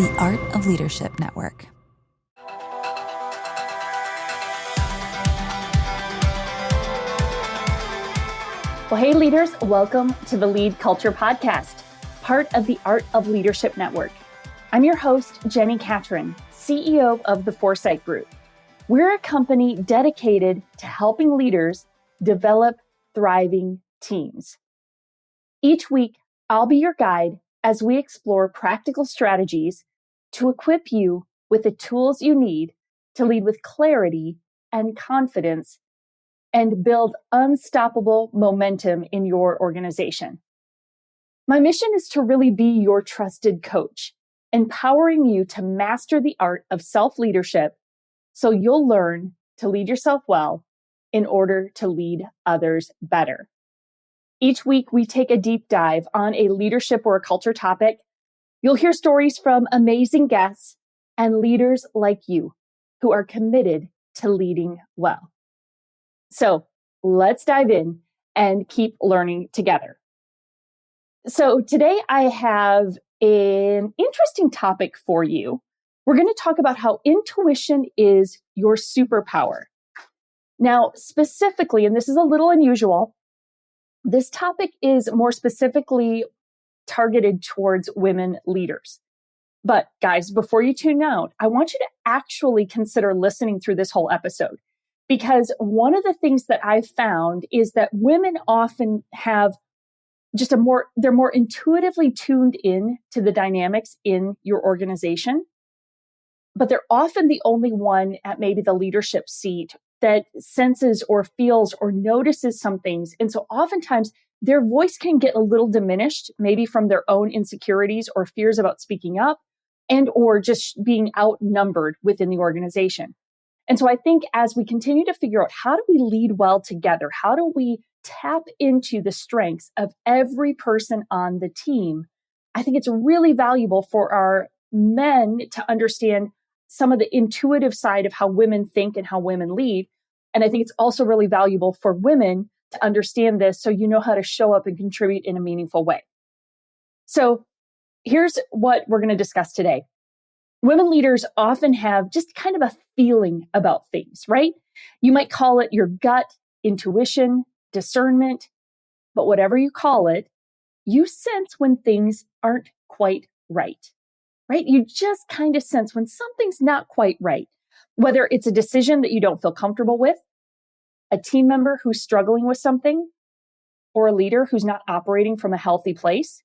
The Art of Leadership Network. Well, hey leaders, welcome to the LeadCulture podcast, part of the Art of Leadership Network. I'm your host, Jenni Catron, CEO of the Foresight Group. We're a company dedicated to helping leaders develop thriving teams. Each week, I'll be your guide as we explore practical strategies to equip you with the tools you need to lead with clarity and confidence and build unstoppable momentum in your organization. My mission is to really be your trusted coach, empowering you to master the art of self-leadership so you'll learn to lead yourself well in order to lead others better. Each week, we take a deep dive on a leadership or a culture topic. You'll hear stories from amazing guests and leaders like you who are committed to leading well. So let's dive in and keep learning together. So today I have an interesting topic for you. We're going to talk about how intuition is your superpower. Now, specifically, and this is a little unusual, this topic is more specifically targeted towards women leaders. But guys, before you tune out, I want you to actually consider listening through this whole episode. Because one of the things that I've found is that women often have just they're more intuitively tuned in to the dynamics in your organization, but they're often the only one at maybe the leadership seat that senses or feels or notices some things. And so oftentimes their voice can get a little diminished, maybe from their own insecurities or fears about speaking up and or just being outnumbered within the organization. And so I think as we continue to figure out how do we lead well together, how do we tap into the strengths of every person on the team, I think it's really valuable for our men to understand some of the intuitive side of how women think and how women lead. And I think it's also really valuable for women to understand this so you know how to show up and contribute in a meaningful way. So here's what we're going to discuss today. Women leaders often have just kind of a feeling about things, right? You might call it your gut, intuition, discernment, but whatever you call it, you sense when things aren't quite right? You just kind of sense when something's not quite right, whether it's a decision that you don't feel comfortable with, a team member who's struggling with something, or a leader who's not operating from a healthy place.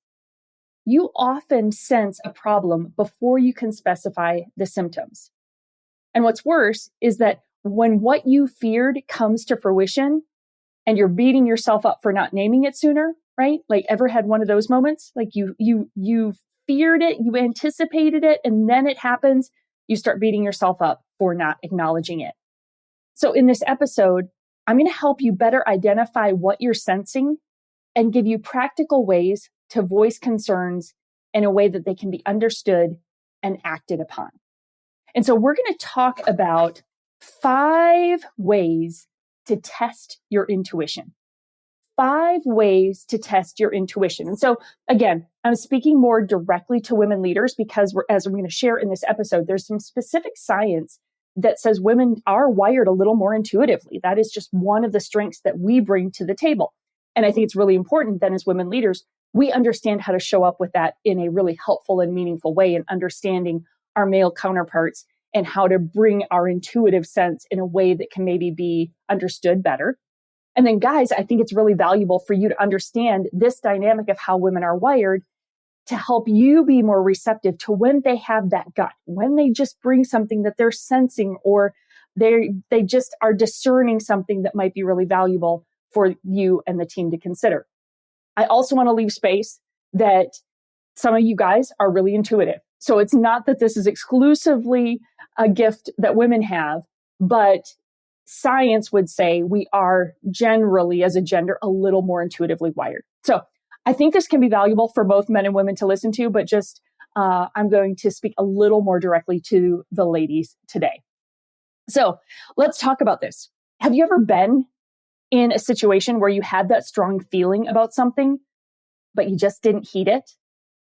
You often sense a problem before you can specify the symptoms. And what's worse is that when what you feared comes to fruition and you're beating yourself up for not naming it sooner, right? Like ever had one of those moments? Like you feared it, you anticipated it, and then it happens, you start beating yourself up for not acknowledging it. So in this episode, I'm going to help you better identify what you're sensing and give you practical ways to voice concerns in a way that they can be understood and acted upon. And so we're going to talk about 5 ways to test your intuition. 5 ways to test your intuition. And so again, I'm speaking more directly to women leaders because as we're going to share in this episode, there's some specific science that says women are wired a little more intuitively. That is just one of the strengths that we bring to the table. And I think it's really important then as women leaders, we understand how to show up with that in a really helpful and meaningful way and understanding our male counterparts and how to bring our intuitive sense in a way that can maybe be understood better. And then guys, I think it's really valuable for you to understand this dynamic of how women are wired to help you be more receptive to when they have that gut, when they just bring something that they're sensing or they just are discerning something that might be really valuable for you and the team to consider. I also want to leave space that some of you guys are really intuitive. So it's not that this is exclusively a gift that women have, but science would say we are generally, as a gender, a little more intuitively wired. So I think this can be valuable for both men and women to listen to, but just I'm going to speak a little more directly to the ladies today. So let's talk about this. Have you ever been in a situation where you had that strong feeling about something, but you just didn't heed it?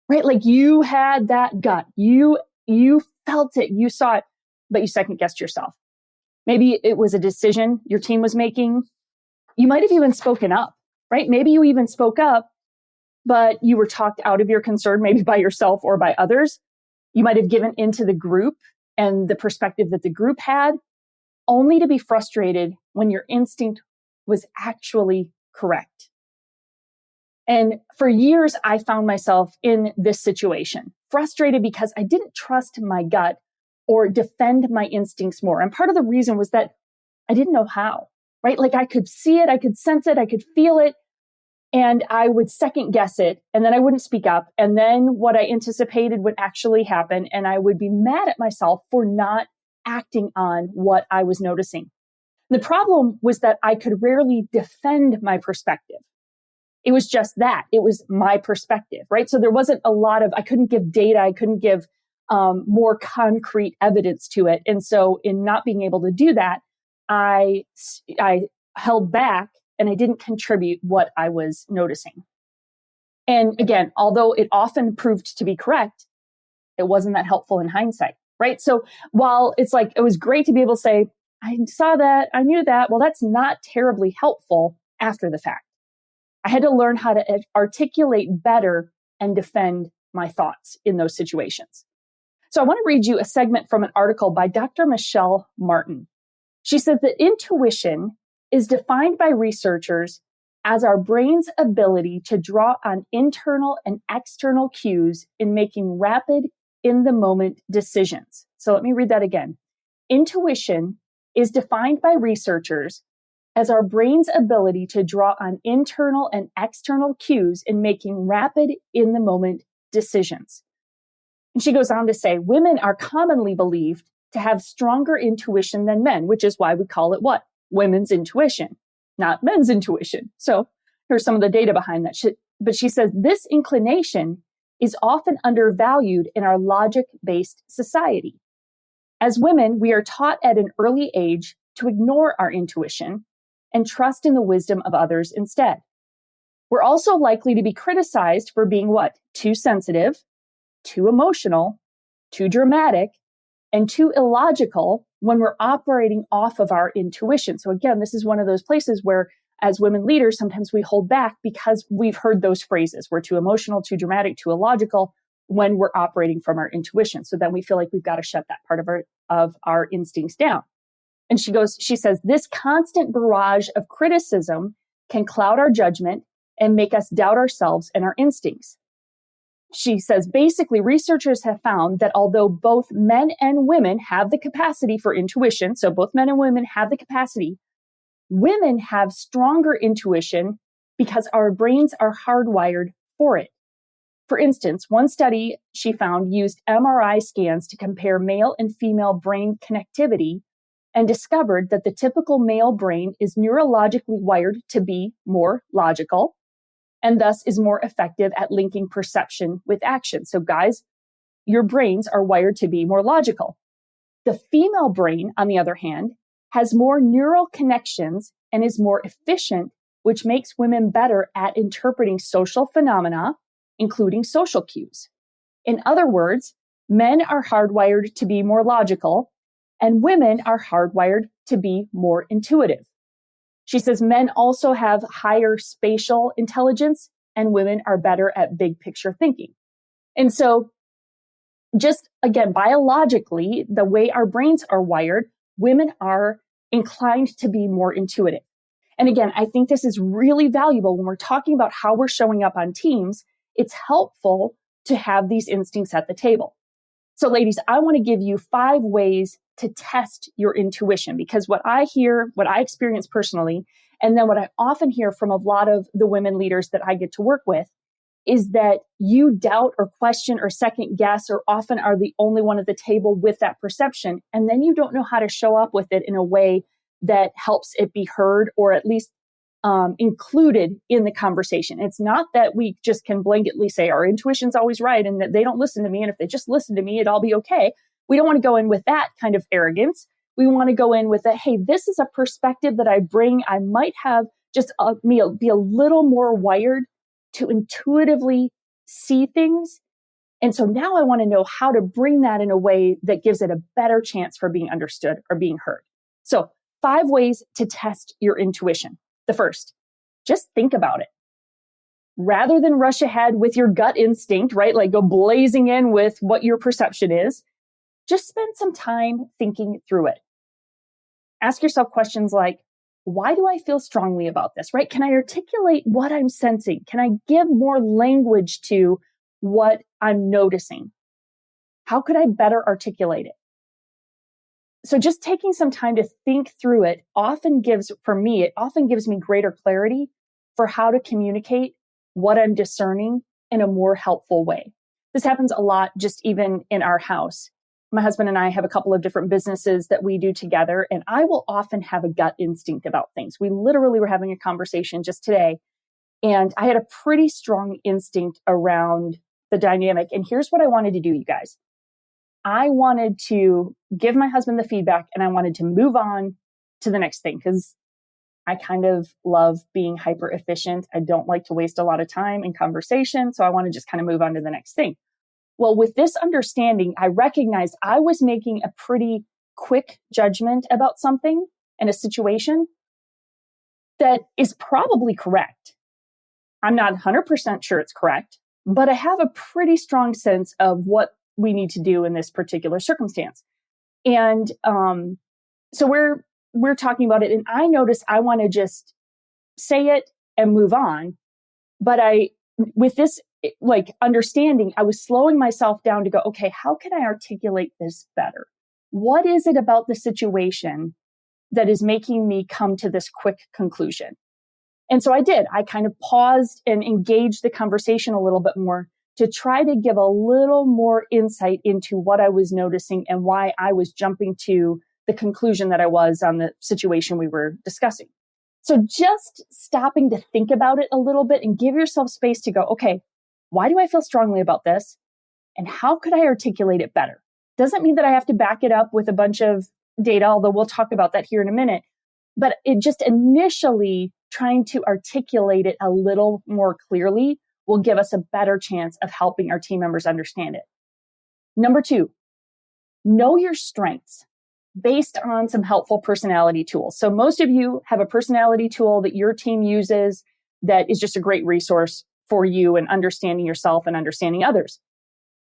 Right? Like you had that gut. You You felt it, you saw it, but you second guessed yourself. Maybe it was a decision your team was making. You might have even spoken up, right? Maybe you even spoke up, but you were talked out of your concern, maybe by yourself or by others. You might have given into the group and the perspective that the group had, only to be frustrated when your instinct was actually correct. And for years, I found myself in this situation, frustrated because I didn't trust my gut or defend my instincts more. And part of the reason was that I didn't know how, right? Like I could see it, I could sense it, I could feel it, and I would second guess it, and then I wouldn't speak up. And then what I anticipated would actually happen, and I would be mad at myself for not acting on what I was noticing. The problem was that I could rarely defend my perspective. It was just that. It was my perspective, right? So there wasn't a lot of, I couldn't give data. I couldn't give more concrete evidence to it. And so in not being able to do that, I held back and I didn't contribute what I was noticing. And again, although it often proved to be correct, it wasn't that helpful in hindsight, right? So while it's like, it was great to be able to say, I saw that, I knew that. Well, that's not terribly helpful after the fact. I had to learn how to articulate better and defend my thoughts in those situations. So I want to read you a segment from an article by Dr. Michelle Martin. She says that intuition is defined by researchers as our brain's ability to draw on internal and external cues in making rapid, in-the-moment decisions. So let me read that again. Intuition is defined by researchers as our brain's ability to draw on internal and external cues in making rapid, in-the-moment decisions. And she goes on to say, women are commonly believed to have stronger intuition than men, which is why we call it what? Women's intuition, not men's intuition. So here's some of the data behind that. But she says this inclination is often undervalued in our logic-based society. As women, we are taught at an early age to ignore our intuition and trust in the wisdom of others instead. We're also likely to be criticized for being what? Too sensitive, too emotional, too dramatic, and too illogical when we're operating off of our intuition. So again, this is one of those places where as women leaders, sometimes we hold back because we've heard those phrases. We're too emotional, too dramatic, too illogical when we're operating from our intuition. So then we feel like we've got to shut that part of our instincts down. And she says, this constant barrage of criticism can cloud our judgment and make us doubt ourselves and our instincts. She says, basically, researchers have found that although both men and women have the capacity for intuition, so both men and women have the capacity, women have stronger intuition because our brains are hardwired for it. For instance, one study she found used MRI scans to compare male and female brain connectivity and discovered that the typical male brain is neurologically wired to be more logical and thus is more effective at linking perception with action. So guys, your brains are wired to be more logical. The female brain, on the other hand, has more neural connections and is more efficient, which makes women better at interpreting social phenomena, including social cues. In other words, men are hardwired to be more logical, and women are hardwired to be more intuitive. She says men also have higher spatial intelligence and women are better at big picture thinking. And so just again, biologically, the way our brains are wired, women are inclined to be more intuitive. And again, I think this is really valuable when we're talking about how we're showing up on teams. It's helpful to have these instincts at the table. So ladies, I want to give you 5 ways to test your intuition, because what I hear, what I experience personally, and then what I often hear from a lot of the women leaders that I get to work with is that you doubt or question or second guess or often are the only one at the table with that perception. And then you don't know how to show up with it in a way that helps it be heard or at least included in the conversation. It's not that we just can blanketly say our intuition's always right and that they don't listen to me. And if they just listen to me, it'll all be okay. We don't want to go in with that kind of arrogance. We want to go in with that, hey, this is a perspective that I bring. I might have just be a little more wired to intuitively see things And so now I want to know how to bring that in a way that gives it a better chance for being understood or being heard. So 5 ways to test your intuition. The first, just think about it. Rather than rush ahead with your gut instinct, right? Like go blazing in with what your perception is, just spend some time thinking through it. Ask yourself questions like, why do I feel strongly about this, right? Can I articulate what I'm sensing? Can I give more language to what I'm noticing? How could I better articulate it? So just taking some time to think through it often gives me greater clarity for how to communicate what I'm discerning in a more helpful way. This happens a lot just even in our house. My husband and I have a couple of different businesses that we do together, and I will often have a gut instinct about things. We literally were having a conversation just today, and I had a pretty strong instinct around the dynamic. And here's what I wanted to do, you guys. I wanted to give my husband the feedback, and I wanted to move on to the next thing because I kind of love being hyper efficient. I don't like to waste a lot of time in conversation. So I want to just kind of move on to the next thing. Well, with this understanding, I recognized I was making a pretty quick judgment about something in a situation that is probably correct. I'm not 100% sure it's correct, but I have a pretty strong sense of what we need to do in this particular circumstance. And so we're talking about it, and I notice I want to just say it and move on. But with this like understanding, I was slowing myself down to go, okay, how can I articulate this better? What is it about the situation that is making me come to this quick conclusion? And so I did. I kind of paused and engaged the conversation a little bit more to try to give a little more insight into what I was noticing and why I was jumping to the conclusion that I was on the situation we were discussing. So just stopping to think about it a little bit and give yourself space to go, okay, why do I feel strongly about this? And how could I articulate it better? Doesn't mean that I have to back it up with a bunch of data, although we'll talk about that here in a minute. But it just initially trying to articulate it a little more clearly will give us a better chance of helping our team members understand it. Number 2, know your strengths based on some helpful personality tools. So most of you have a personality tool that your team uses that is just a great resource for you in understanding yourself and understanding others.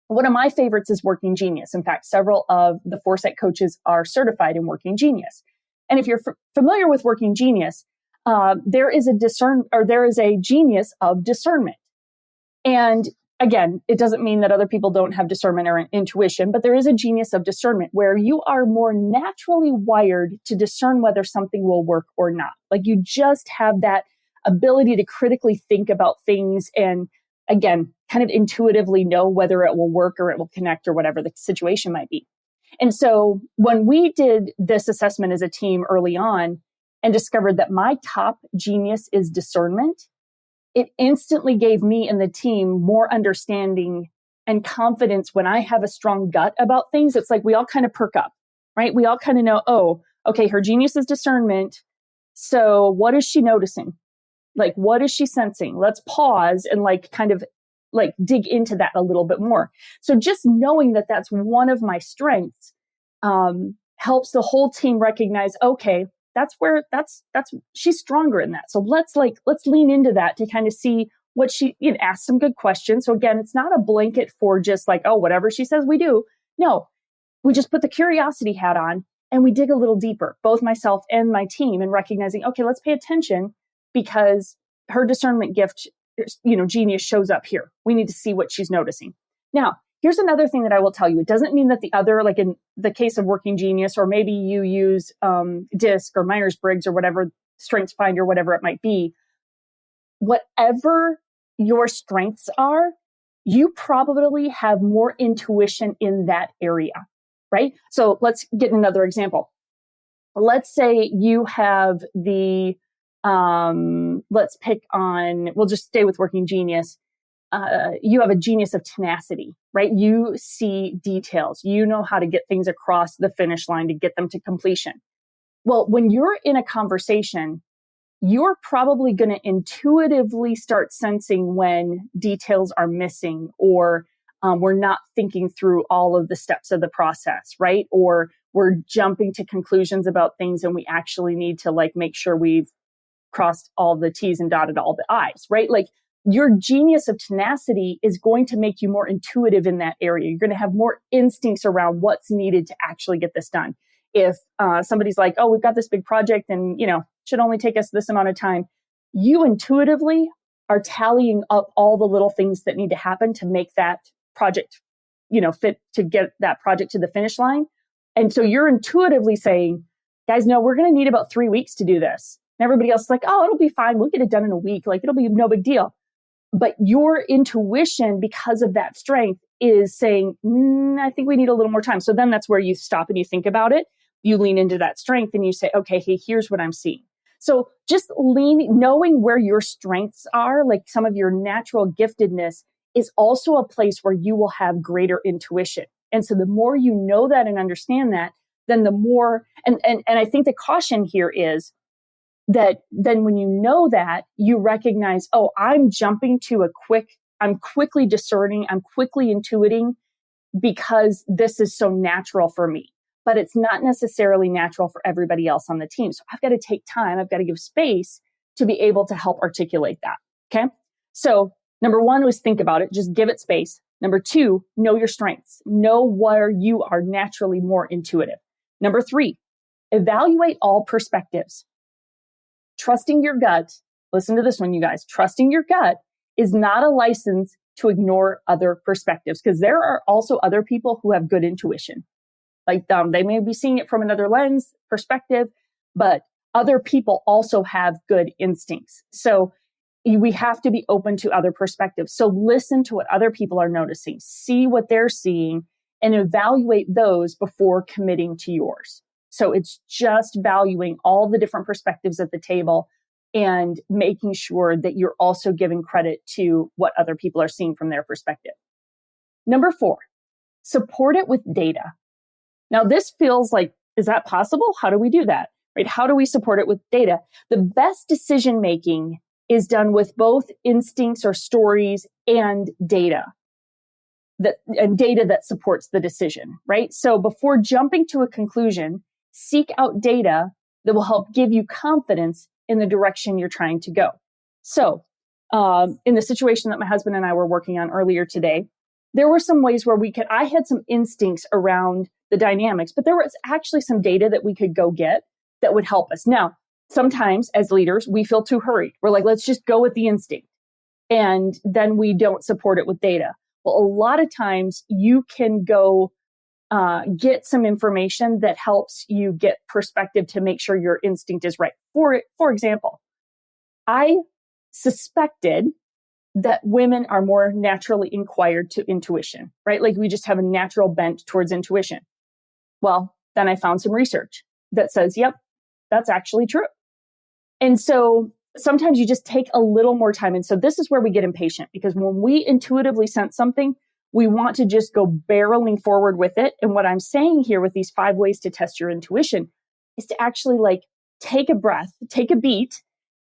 One of my favorites is Working Genius. In fact, several of the Foresight coaches are certified in Working Genius. And if you're familiar with Working Genius, there is a genius of discernment. And again, it doesn't mean that other people don't have discernment or intuition, but there is a genius of discernment where you are more naturally wired to discern whether something will work or not. Like you just have that ability to critically think about things and, again, kind of intuitively know whether it will work or it will connect or whatever the situation might be. And so when we did this assessment as a team early on and discovered that my top genius is discernment, it instantly gave me and the team more understanding and confidence when I have a strong gut about things. It's like we all kind of perk up, right? We all kind of know, oh, okay, her genius is discernment. So what is she noticing? Like, what is she sensing? Let's pause and kind of dig into that a little bit more. So just knowing that that's one of my strengths helps the whole team recognize, okay, she's stronger in that. So let's lean into that to kind of see what ask some good questions. So again, it's not a blanket for just oh, whatever she says we do. No, we just put the curiosity hat on and we dig a little deeper, both myself and my team, and recognizing, okay, let's pay attention because her discernment gift, genius shows up here. We need to see what she's noticing. Now, here's another thing that I will tell you. It doesn't mean that the other, like in the case of Working Genius, or maybe you use DISC or Myers-Briggs or whatever, Strengths Finder, whatever it might be. Whatever your strengths are, you probably have more intuition in that area, right? So let's get another example. Let's say you have we'll just stay with Working Genius. You have a genius of tenacity, right? You see details. You know how to get things across the finish line to get them to completion. Well, when you're in a conversation, you're probably going to intuitively start sensing when details are missing or We're not thinking through all of the steps of the process, right? Or we're jumping to conclusions about things and we actually need to like make sure we've crossed all the T's and dotted all the I's, right? Like your genius of tenacity is going to make you more intuitive in that area. You're going to have more instincts around what's needed to actually get this done. If somebody's like, oh, we've got this big project and, should only take us this amount of time, you intuitively are tallying up all the little things that need to happen to make that project, fit to get that project to the finish line. And so you're intuitively saying, guys, no, we're going to need about 3 weeks to do this. And everybody else is like, oh, it'll be fine. We'll get it done in a week. Like it'll be no big deal. But your intuition, because of that strength, is saying, I think we need a little more time. So then that's where you stop and you think about it. You lean into that strength and you say, okay, hey, here's what I'm seeing. So just knowing where your strengths are, like some of your natural giftedness, is also a place where you will have greater intuition. And so the more you know that and understand that, then the more, and I think the caution here is that then when you know that, you recognize, oh, I'm quickly discerning, I'm quickly intuiting because this is so natural for me. But it's not necessarily natural for everybody else on the team. So I've got to take time. I've got to give space to be able to help articulate that. Okay. So number one was think about it. Just give it space. Number two, know your strengths. Know where you are naturally more intuitive. Number three, evaluate all perspectives. Trusting your gut. Listen to this one, you guys. Trusting your gut is not a license to ignore other perspectives, because there are also other people who have good intuition. Like they may be seeing it from another lens perspective, but other people also have good instincts. So we have to be open to other perspectives. So listen to what other people are noticing, see what they're seeing, and evaluate those before committing to yours. So it's just valuing all the different perspectives at the table and making sure that you're also giving credit to what other people are seeing from their perspective. Number four, support it with data. Now, this feels like, is that possible? How do we do that? Right? How do we support it with data? The best decision making is done with both instincts or stories and data that supports the decision, right? So before jumping to a conclusion, seek out data that will help give you confidence in the direction you're trying to go. So in the situation that my husband and I were working on earlier today, there were some ways where I had some instincts around the dynamics, but there was actually some data that we could go get that would help us. Now, sometimes as leaders, we feel too hurried. We're like, let's just go with the instinct. And then we don't support it with data. Well, a lot of times you can go get some information that helps you get perspective to make sure your instinct is right. For example, I suspected that women are more naturally inclined to intuition, right? Like we just have a natural bent towards intuition. Well, then I found some research that says, yep, that's actually true. And so sometimes you just take a little more time. And so this is where we get impatient, because when we intuitively sense something, we want to just go barreling forward with it. And what I'm saying here with these 5 ways to test your intuition is to actually like take a breath, take a beat,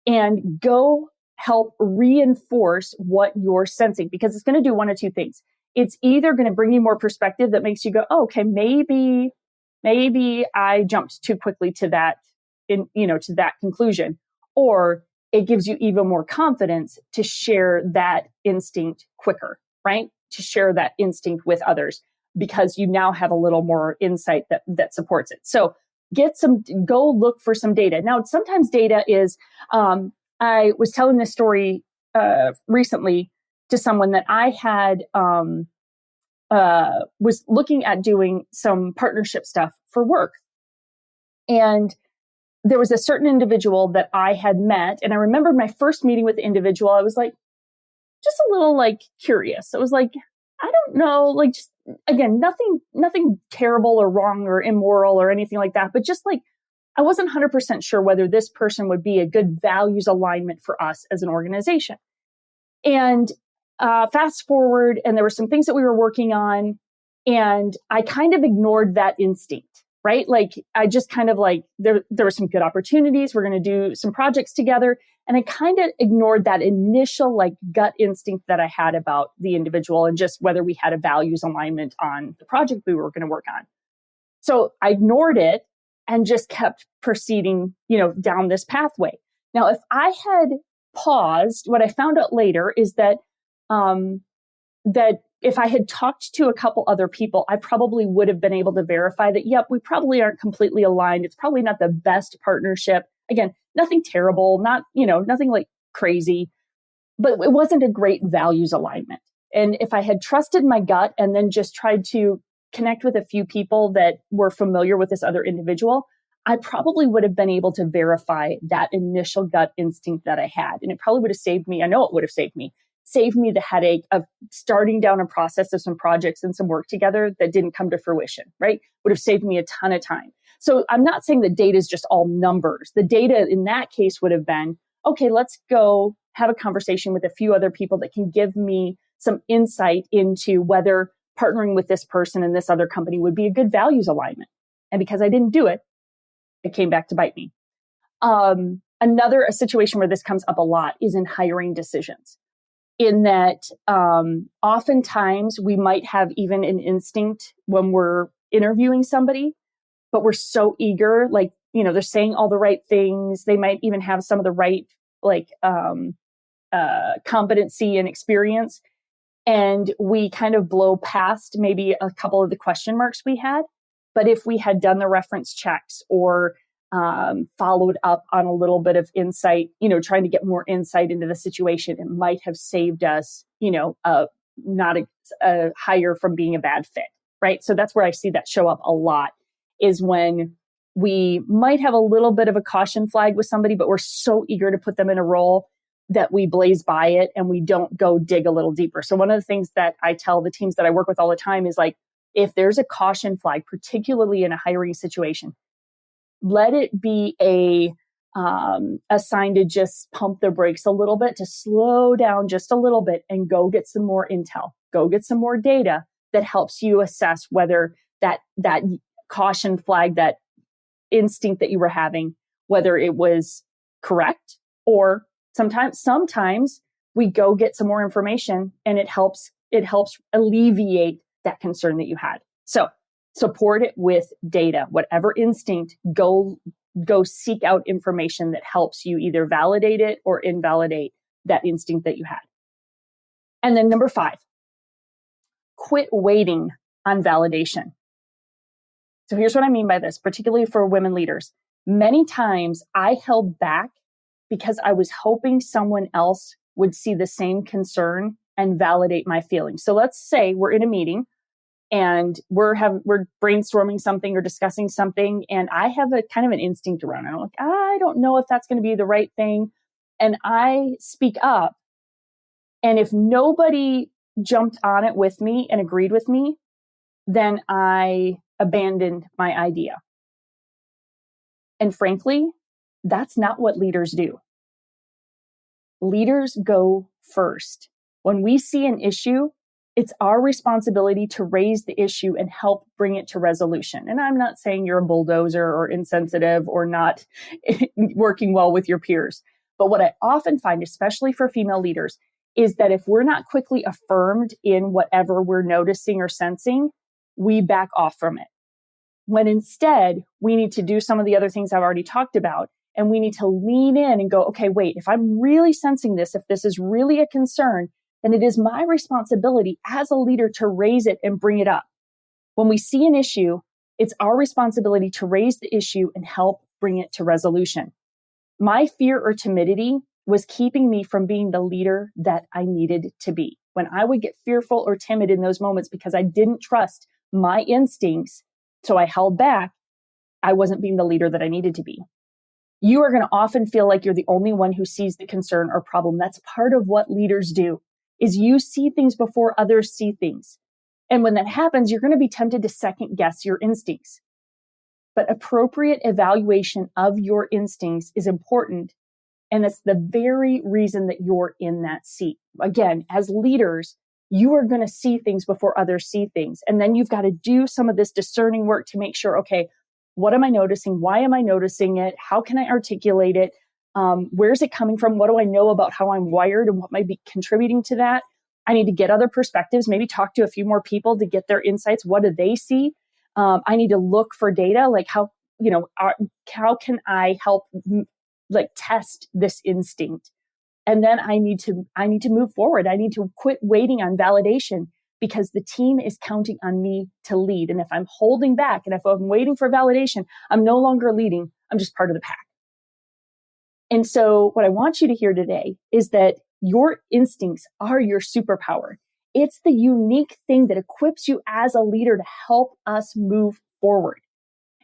and go help reinforce what you're sensing, because it's going to do one of two things. It's either going to bring you more perspective that makes you go, oh, okay, maybe I jumped too quickly to that, to that conclusion, or it gives you even more confidence to share that instinct quicker, right? To share that instinct with others, because you now have a little more insight that supports it. So go look for some data. Now, sometimes data is, I was telling this story recently to someone that I had was looking at doing some partnership stuff for work. And there was a certain individual that I had met. And I remember my first meeting with the individual, I was like, just a little like curious. I was like, I don't know, like just, again, nothing terrible or wrong or immoral or anything like that. But just like, I wasn't 100% sure whether this person would be a good values alignment for us as an organization. And fast forward, and there were some things that we were working on, and I kind of ignored that instinct. right? Like I just kind of like, there were some good opportunities. We're going to do some projects together. And I kind of ignored that initial like gut instinct that I had about the individual and just whether we had a values alignment on the project we were going to work on. So I ignored it and just kept proceeding, down this pathway. Now, if I had paused, what I found out later is that, that if I had talked to a couple other people, I probably would have been able to verify that, yep, we probably aren't completely aligned. It's probably not the best partnership. Again, nothing terrible, nothing like crazy, but it wasn't a great values alignment. And if I had trusted my gut and then just tried to connect with a few people that were familiar with this other individual, I probably would have been able to verify that initial gut instinct that I had. And it probably would have saved me. I know it would have saved me the headache of starting down a process of some projects and some work together that didn't come to fruition, right? Would have saved me a ton of time. So I'm not saying the data is just all numbers. The data in that case would have been, okay, let's go have a conversation with a few other people that can give me some insight into whether partnering with this person and this other company would be a good values alignment. And because I didn't do it, it came back to bite me. A situation where this comes up a lot is in hiring decisions. In that, oftentimes we might have even an instinct when we're interviewing somebody, but we're so eager, like, they're saying all the right things. They might even have some of the right, competency and experience. And we kind of blow past maybe a couple of the question marks we had. But if we had done the reference checks or followed up on a little bit of insight, trying to get more insight into the situation, it might have saved us, not a hire from being a bad fit, right? So that's where I see that show up a lot, is when we might have a little bit of a caution flag with somebody, but we're so eager to put them in a role that we blaze by it and we don't go dig a little deeper. So one of the things that I tell the teams that I work with all the time is like, if there's a caution flag, particularly in a hiring situation, let it be a sign to just pump the brakes a little bit, to slow down just a little bit and go get some more intel, go get some more data that helps you assess whether that caution flag, that instinct that you were having, whether it was correct. Or sometimes we go get some more information and it helps alleviate that concern that you had. So support it with data, whatever instinct, go seek out information that helps you either validate it or invalidate that instinct that you had. And then number 5, quit waiting on validation. So here's what I mean by this, particularly for women leaders. Many times I held back because I was hoping someone else would see the same concern and validate my feelings. So let's say we're in a meeting and we're brainstorming something or discussing something, and I have a kind of an instinct around it. I'm like, I don't know if that's going to be the right thing. And I speak up. And if nobody jumped on it with me and agreed with me, then I abandoned my idea. And frankly, that's not what leaders do. Leaders go first. When we see an issue, it's our responsibility to raise the issue and help bring it to resolution. And I'm not saying you're a bulldozer or insensitive or not working well with your peers. But what I often find, especially for female leaders, is that if we're not quickly affirmed in whatever we're noticing or sensing, we back off from it. When instead, we need to do some of the other things I've already talked about. And we need to lean in and go, okay, wait, if I'm really sensing this, if this is really a concern, then it is my responsibility as a leader to raise it and bring it up. When we see an issue, it's our responsibility to raise the issue and help bring it to resolution. My fear or timidity was keeping me from being the leader that I needed to be. When I would get fearful or timid in those moments because I didn't trust my instincts, so I held back, I wasn't being the leader that I needed to be. You are going to often feel like you're the only one who sees the concern or problem. That's part of what leaders do, is you see things before others see things. And when that happens, you're going to be tempted to second guess your instincts. But appropriate evaluation of your instincts is important. And that's the very reason that you're in that seat. Again, as leaders, you are going to see things before others see things. And then you've got to do some of this discerning work to make sure, okay, What am I noticing? Why am I noticing it? How can I articulate it? Where's it coming from? What do I know about how I'm wired and what might be contributing to that? I need to get other perspectives, maybe talk to a few more people to get their insights. What do they see? I need to look for data, like how can I help test this instinct? And then I need to move forward. I need to quit waiting on validation because the team is counting on me to lead. And if I'm holding back and if I'm waiting for validation, I'm no longer leading. I'm just part of the pack. And so what I want you to hear today is that your instincts are your superpower. It's the unique thing that equips you as a leader to help us move forward.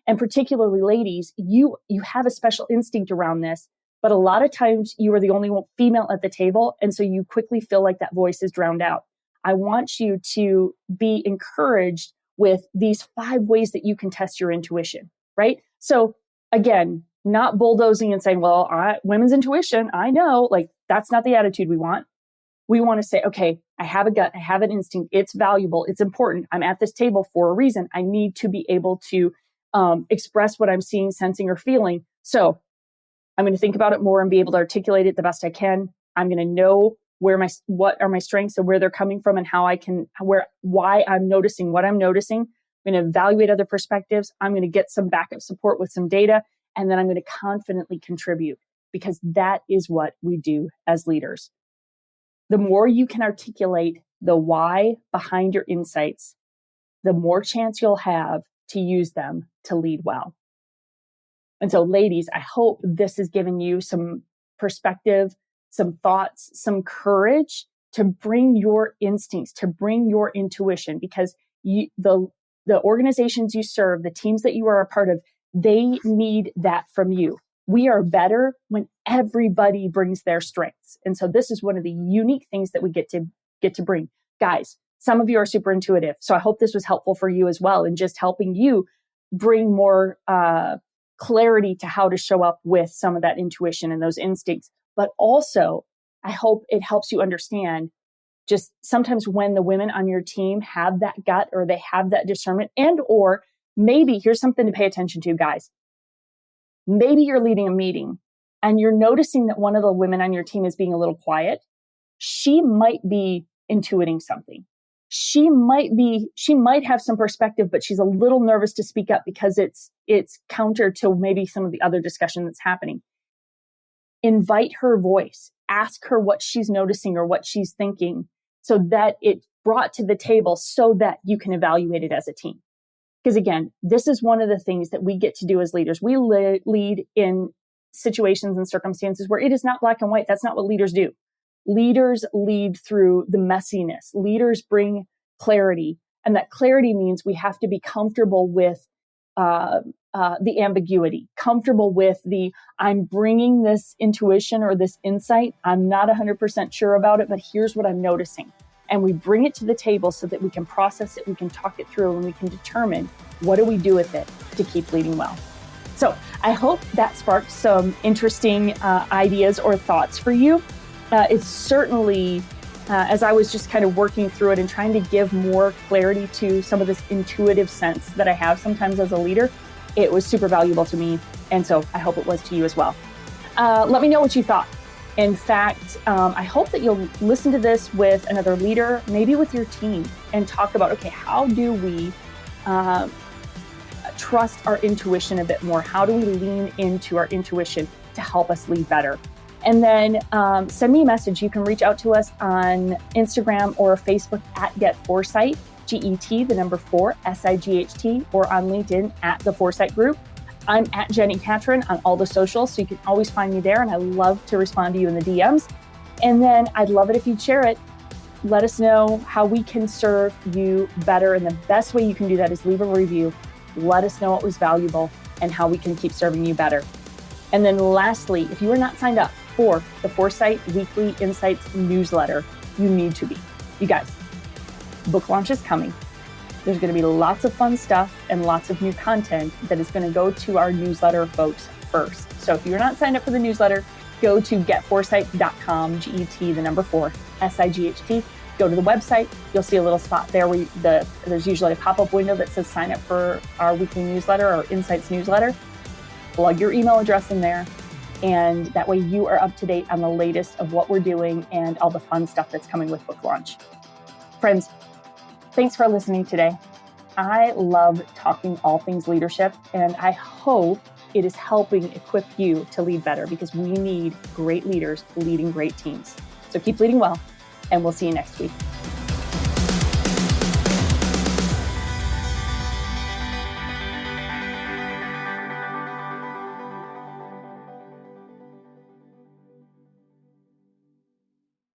And particularly ladies, you have a special instinct around this, but a lot of times you are the only female at the table. And so you quickly feel like that voice is drowned out. I want you to be encouraged with these 5 ways that you can test your intuition, right? So again, not bulldozing and saying, well, women's intuition, I know, like that's not the attitude we want. We want to say, okay, I have a gut, I have an instinct. It's valuable. It's important. I'm at this table for a reason. I need to be able to express what I'm seeing, sensing, or feeling. So I'm going to think about it more and be able to articulate it the best I can. I'm going to know what are my strengths and where they're coming from and why I'm noticing what I'm noticing. I'm going to evaluate other perspectives. I'm going to get some backup support with some data, and then I'm going to confidently contribute because that is what we do as leaders. The more you can articulate the why behind your insights, the more chance you'll have to use them to lead well. And so ladies, I hope this has given you some perspective, some thoughts, some courage to bring your instincts, to bring your intuition, because the organizations you serve, the teams that you are a part of, they need that from you. We are better when everybody brings their strengths. And so this is one of the unique things that we get to bring. Guys, some of you are super intuitive. So I hope this was helpful for you as well, and just helping you bring more clarity to how to show up with some of that intuition and those instincts. But also, I hope it helps you understand just sometimes when the women on your team have that gut or they have that discernment, and or maybe here's something to pay attention to, guys. Maybe you're leading a meeting and you're noticing that one of the women on your team is being a little quiet. She might be intuiting something. She might have some perspective, but she's a little nervous to speak up because it's counter to maybe some of the other discussion that's happening. Invite her voice. Ask her what she's noticing or what she's thinking so that it's brought to the table so that you can evaluate it as a team. Because again, this is one of the things that we get to do as leaders. We lead in situations and circumstances where it is not black and white. That's not what leaders do. Leaders lead through the messiness. Leaders bring clarity. And that clarity means we have to be comfortable with the ambiguity, comfortable with I'm bringing this intuition or this insight. I'm not 100% sure about it, but here's what I'm noticing. And we bring it to the table so that we can process it, we can talk it through, and we can determine what do we do with it to keep leading well. So I hope that sparked some interesting ideas or thoughts for you. It's certainly, as I was just kind of working through it and trying to give more clarity to some of this intuitive sense that I have sometimes as a leader, it was super valuable to me. And so I hope it was to you as well. Let me know what you thought. In fact, I hope that you'll listen to this with another leader, maybe with your team, and talk about, okay, how do we trust our intuition a bit more? How do we lean into our intuition to help us lead better? And then send me a message. You can reach out to us on Instagram or Facebook at GetForesight, GET, the number 4, SIGHT, or on LinkedIn at The Foresight Group. I'm at Jenni Catron on all the socials, so you can always find me there, and I love to respond to you in the DMs. And then I'd love it if you'd share it. Let us know how we can serve you better, and the best way you can do that is leave a review. Let us know what was valuable and how we can keep serving you better. And then lastly, if you are not signed up for the Foresight Weekly Insights newsletter, you need to be. You guys, book launch is coming. There's going to be lots of fun stuff and lots of new content that is going to go to our newsletter folks first. So if you're not signed up for the newsletter, go to getforesight.com, GET, the number 4, SIGHT, Go to the website. You'll see a little spot there where there's usually a pop-up window that says sign up for our weekly newsletter or Insights newsletter. Plug your email address in there. And that way you are up to date on the latest of what we're doing and all the fun stuff that's coming with book launch. Friends, thanks for listening today. I love talking all things leadership, and I hope it is helping equip you to lead better, because we need great leaders leading great teams. So keep leading well, and we'll see you next week.